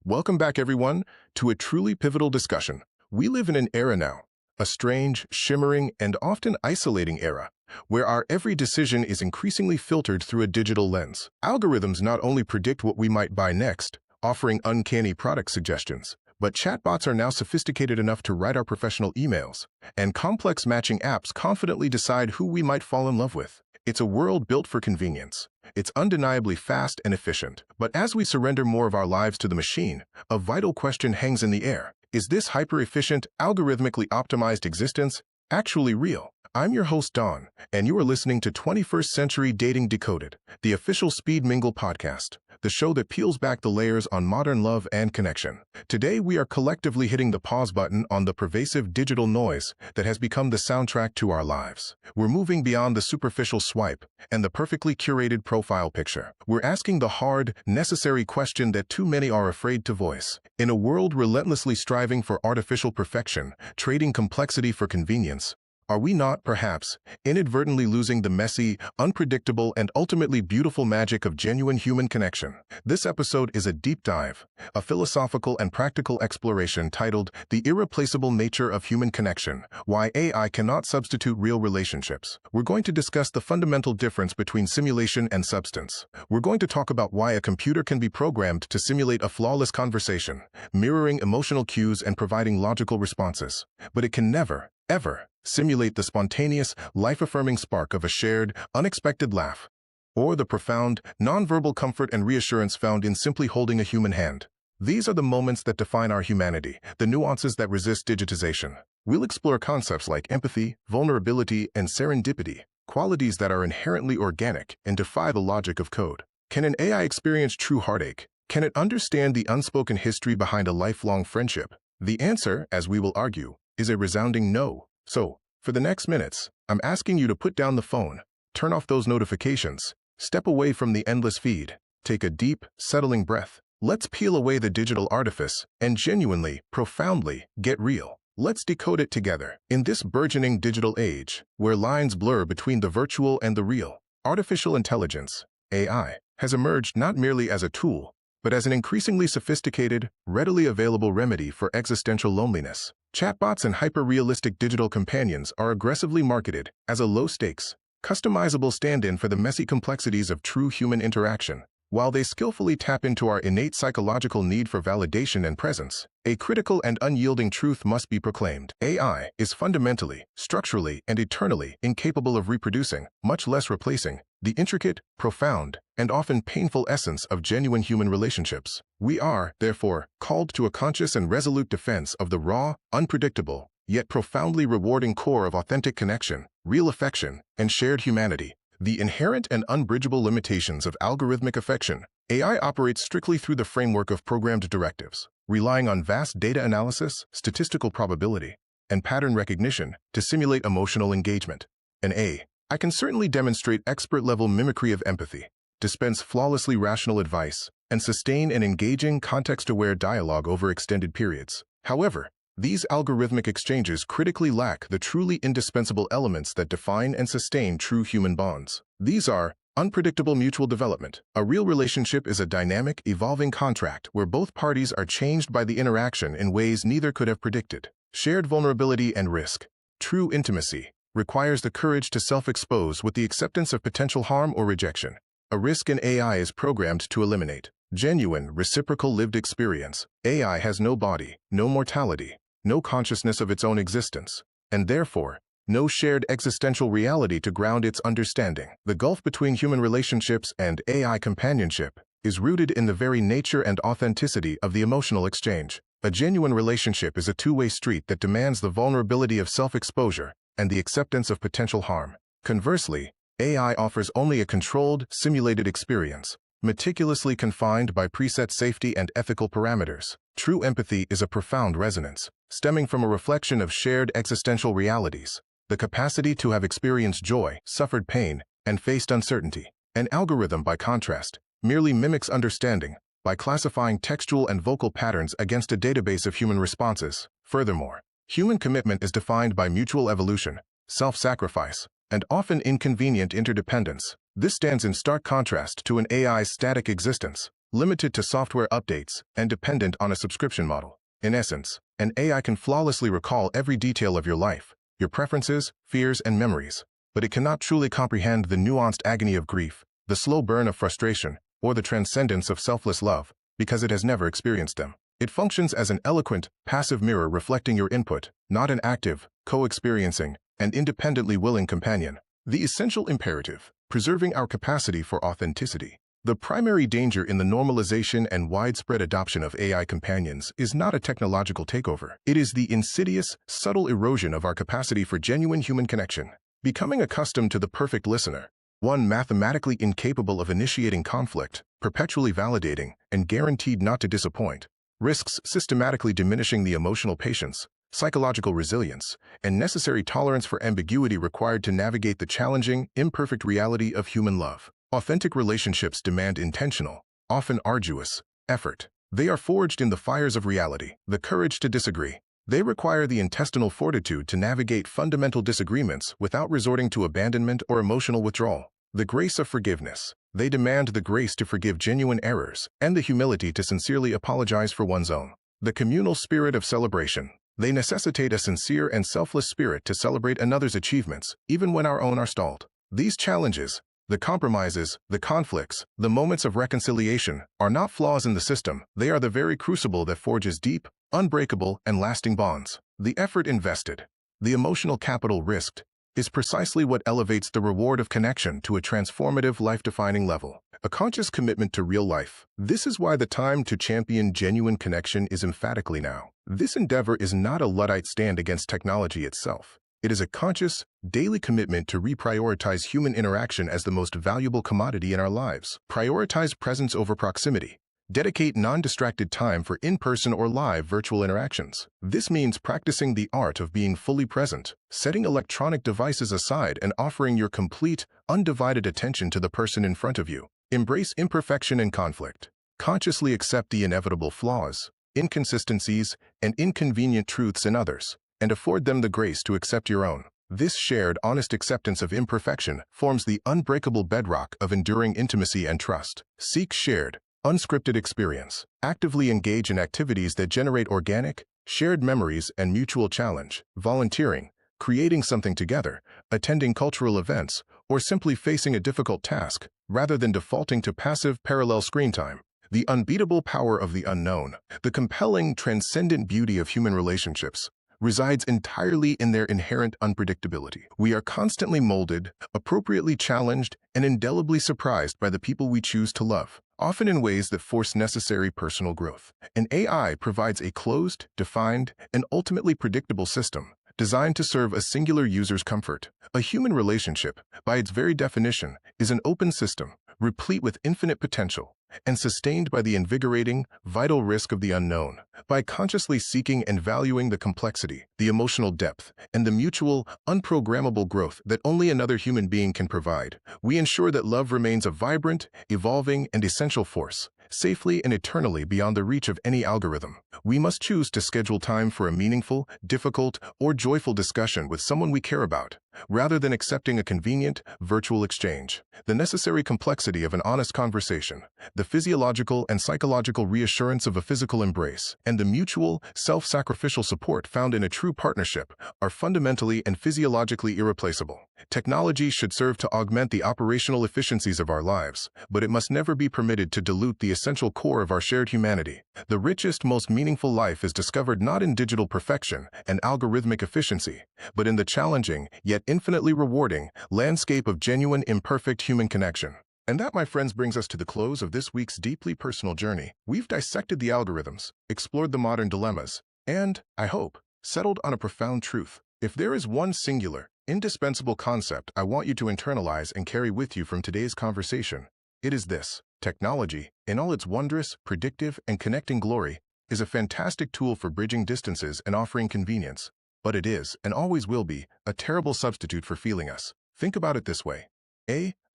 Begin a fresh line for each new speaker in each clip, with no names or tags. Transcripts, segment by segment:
Welcome back, everyone, to a truly pivotal discussion. We live in an era now, a strange, shimmering, and often isolating era, where our every decision is increasingly filtered through a digital lens. Algorithms not only predict what we might buy next, offering uncanny product suggestions, but chatbots are now sophisticated enough to write our professional emails, and complex matching apps confidently decide who we might fall in love with. It's a world built for convenience. It's undeniably fast and efficient. But as we surrender more of our lives to the machine, a vital question hangs in the air. Is this hyper-efficient, algorithmically optimized existence actually real? I'm your host, Don, and you are listening to 21st Century Dating Decoded, the official Speed Mingle Podcast, the show that peels back the layers on modern love and connection. Today, we are collectively hitting the pause button on the pervasive digital noise that has become the soundtrack to our lives. We're moving beyond the superficial swipe and the perfectly curated profile picture. We're asking the hard, necessary question that too many are afraid to voice. In a world relentlessly striving for artificial perfection, trading complexity for convenience, are we not, perhaps, inadvertently losing the messy, unpredictable, and ultimately beautiful magic of genuine human connection? This episode is a deep dive, a philosophical and practical exploration titled The Irreplaceable Nature of Human Connection, Why AI Cannot Substitute Real Relationships. We're going to discuss the fundamental difference between simulation and substance. We're going to talk about why a computer can be programmed to simulate a flawless conversation, mirroring emotional cues and providing logical responses, but it can never, ever simulate the spontaneous, life-affirming spark of a shared, unexpected laugh, or the profound, nonverbal comfort and reassurance found in simply holding a human hand. These are the moments that define our humanity, the nuances that resist digitization. We'll explore concepts like empathy, vulnerability, and serendipity, qualities that are inherently organic and defy the logic of code. Can an AI experience true heartache? Can it understand the unspoken history behind a lifelong friendship? The answer, as we will argue, is a resounding no. So, for the next minutes, I'm asking you to put down the phone, turn off those notifications, step away from the endless feed, take a deep, settling breath. Let's peel away the digital artifice and genuinely, profoundly get real. Let's decode it together. In this burgeoning digital age, where lines blur between the virtual and the real, artificial intelligence, AI, has emerged not merely as a tool, but as an increasingly sophisticated, readily available remedy for existential loneliness. Chatbots and hyper-realistic digital companions are aggressively marketed as a low-stakes, customizable stand-in for the messy complexities of true human interaction. While they skillfully tap into our innate psychological need for validation and presence, a critical and unyielding truth must be proclaimed. AI is fundamentally, structurally, and eternally incapable of reproducing, much less replacing, the intricate, profound, and often painful essence of genuine human relationships. We are, therefore, called to a conscious and resolute defense of the raw, unpredictable, yet profoundly rewarding core of authentic connection, real affection, and shared humanity. The inherent and unbridgeable limitations of algorithmic affection. AI operates strictly through the framework of programmed directives, relying on vast data analysis, statistical probability, and pattern recognition to simulate emotional engagement. I can certainly demonstrate expert-level mimicry of empathy, dispense flawlessly rational advice, and sustain an engaging, context-aware dialogue over extended periods. However, these algorithmic exchanges critically lack the truly indispensable elements that define and sustain true human bonds. These are unpredictable mutual development. A real relationship is a dynamic, evolving contract where both parties are changed by the interaction in ways neither could have predicted. Shared vulnerability and risk. True intimacy requires the courage to self-expose with the acceptance of potential harm or rejection. A risk an AI is programmed to eliminate. Genuine, reciprocal lived experience. AI has no body, no mortality, no consciousness of its own existence, and therefore, no shared existential reality to ground its understanding. The gulf between human relationships and AI companionship is rooted in the very nature and authenticity of the emotional exchange. A genuine relationship is a two-way street that demands the vulnerability of self-exposure and the acceptance of potential harm. Conversely, AI offers only a controlled, simulated experience, meticulously confined by preset safety and ethical parameters. True empathy is a profound resonance, stemming from a reflection of shared existential realities, the capacity to have experienced joy, suffered pain, and faced uncertainty. An algorithm, by contrast, merely mimics understanding by classifying textual and vocal patterns against a database of human responses. Furthermore, human commitment is defined by mutual evolution, self-sacrifice, and often inconvenient interdependence. This stands in stark contrast to an AI's static existence, limited to software updates, and dependent on a subscription model. In essence, an AI can flawlessly recall every detail of your life, your preferences, fears, and memories, but it cannot truly comprehend the nuanced agony of grief, the slow burn of frustration, or the transcendence of selfless love, because it has never experienced them. It functions as an eloquent, passive mirror reflecting your input, not an active, co-experiencing, and independently willing companion. The essential imperative: preserving our capacity for authenticity. The primary danger in the normalization and widespread adoption of AI companions is not a technological takeover. It is the insidious, subtle erosion of our capacity for genuine human connection. Becoming accustomed to the perfect listener, one mathematically incapable of initiating conflict, perpetually validating, and guaranteed not to disappoint, risks systematically diminishing the emotional patience, psychological resilience, and necessary tolerance for ambiguity required to navigate the challenging, imperfect reality of human love. Authentic relationships demand intentional, often arduous, effort. They are forged in the fires of reality, the courage to disagree. They require the intestinal fortitude to navigate fundamental disagreements without resorting to abandonment or emotional withdrawal. The grace of forgiveness. They demand the grace to forgive genuine errors and the humility to sincerely apologize for one's own. The communal spirit of celebration. They necessitate a sincere and selfless spirit to celebrate another's achievements, even when our own are stalled. These challenges, the compromises, the conflicts, the moments of reconciliation, are not flaws in the system. They are the very crucible that forges deep, unbreakable, and lasting bonds. The effort invested, the emotional capital risked, is precisely what elevates the reward of connection to a transformative, life-defining level. A conscious commitment to real life. This is why the time to champion genuine connection is emphatically now. This endeavor is not a Luddite stand against technology itself. It is a conscious, daily commitment to reprioritize human interaction as the most valuable commodity in our lives. Prioritize presence over proximity. Dedicate non-distracted time for in-person or live virtual interactions. This means practicing the art of being fully present, setting electronic devices aside and offering your complete, undivided attention to the person in front of you. Embrace imperfection and conflict. Consciously accept the inevitable flaws, inconsistencies, and inconvenient truths in others, and afford them the grace to accept your own. This shared, honest acceptance of imperfection forms the unbreakable bedrock of enduring intimacy and trust. Seek shared, unscripted experience. Actively engage in activities that generate organic, shared memories and mutual challenge. Volunteering, creating something together, attending cultural events, or simply facing a difficult task, rather than defaulting to passive parallel screen time. The unbeatable power of the unknown. The compelling, transcendent beauty of human relationships resides entirely in their inherent unpredictability. We are constantly molded, appropriately challenged, and indelibly surprised by the people we choose to love, often in ways that force necessary personal growth. An AI provides a closed, defined, and ultimately predictable system designed to serve a singular user's comfort. A human relationship, by its very definition, is an open system, replete with infinite potential, and sustained by the invigorating, vital risk of the unknown. By consciously seeking and valuing the complexity, the emotional depth, and the mutual, unprogrammable growth that only another human being can provide, we ensure that love remains a vibrant, evolving, and essential force, safely and eternally beyond the reach of any algorithm. We must choose to schedule time for a meaningful, difficult, or joyful discussion with someone we care about, rather than accepting a convenient, virtual exchange. The necessary complexity of an honest conversation, the physiological and psychological reassurance of a physical embrace, and the mutual, self-sacrificial support found in a true partnership are fundamentally and physiologically irreplaceable. Technology should serve to augment the operational efficiencies of our lives, but it must never be permitted to dilute the essential core of our shared humanity. The richest, most meaningful life is discovered not in digital perfection and algorithmic efficiency, but in the challenging, yet infinitely rewarding, landscape of genuine, imperfect human connection. And that, my friends, brings us to the close of this week's deeply personal journey. We've dissected the algorithms, explored the modern dilemmas, and, I hope, settled on a profound truth. If there is one singular, indispensable concept I want you to internalize and carry with you from today's conversation, it is this: technology, in all its wondrous, predictive, and connecting glory, is a fantastic tool for bridging distances and offering convenience. But it is, and always will be, a terrible substitute for feeling us. Think about it this way.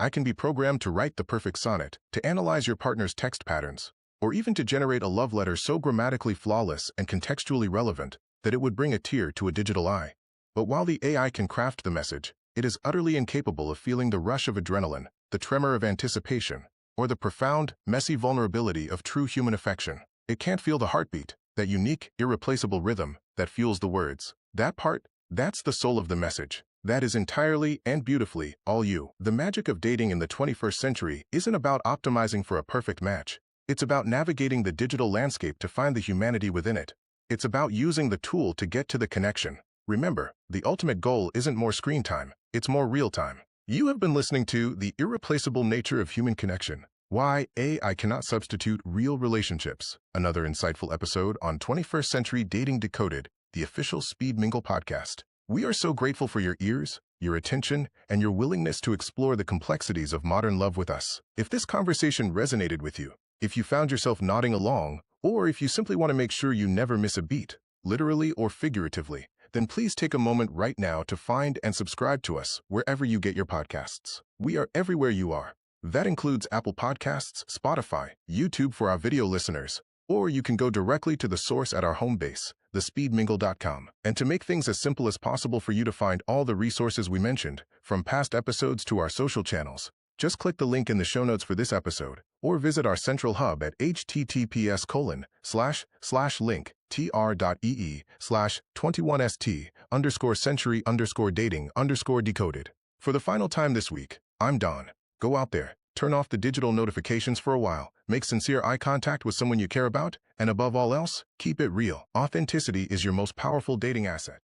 I can be programmed to write the perfect sonnet, to analyze your partner's text patterns, or even to generate a love letter so grammatically flawless and contextually relevant that it would bring a tear to a digital eye. But while the AI can craft the message, it is utterly incapable of feeling the rush of adrenaline, the tremor of anticipation, or the profound, messy vulnerability of true human affection. It can't feel the heartbeat, that unique, irreplaceable rhythm that fuels the words. That part, that's the soul of the message. That is entirely and beautifully all you. The magic of dating in the 21st century isn't about optimizing for a perfect match. It's about navigating the digital landscape to find the humanity within it. It's about using the tool to get to the connection. Remember, the ultimate goal isn't more screen time, it's more real time. You have been listening to The Irreplaceable Nature of Human Connection. Why AI Cannot Substitute Real Relationships. Another insightful episode on 21st Century Dating Decoded, the official Speed Mingle podcast. We are so grateful for your ears, your attention, and your willingness to explore the complexities of modern love with us. If this conversation resonated with you, if you found yourself nodding along, or if you simply want to make sure you never miss a beat, literally or figuratively, then please take a moment right now to find and subscribe to us wherever you get your podcasts. We are everywhere you are. That includes Apple Podcasts, Spotify, YouTube for our video listeners, or you can go directly to the source at our home base, thespeedmingle.com. And to make things as simple as possible for you to find all the resources we mentioned, from past episodes to our social channels, just click the link in the show notes for this episode, or visit our central hub at https://link.t.r.ee/21st_century_dating_decoded. For the final time this week, I'm Don. Go out there, turn off the digital notifications for a while, make sincere eye contact with someone you care about, and above all else, keep it real. Authenticity is your most powerful dating asset.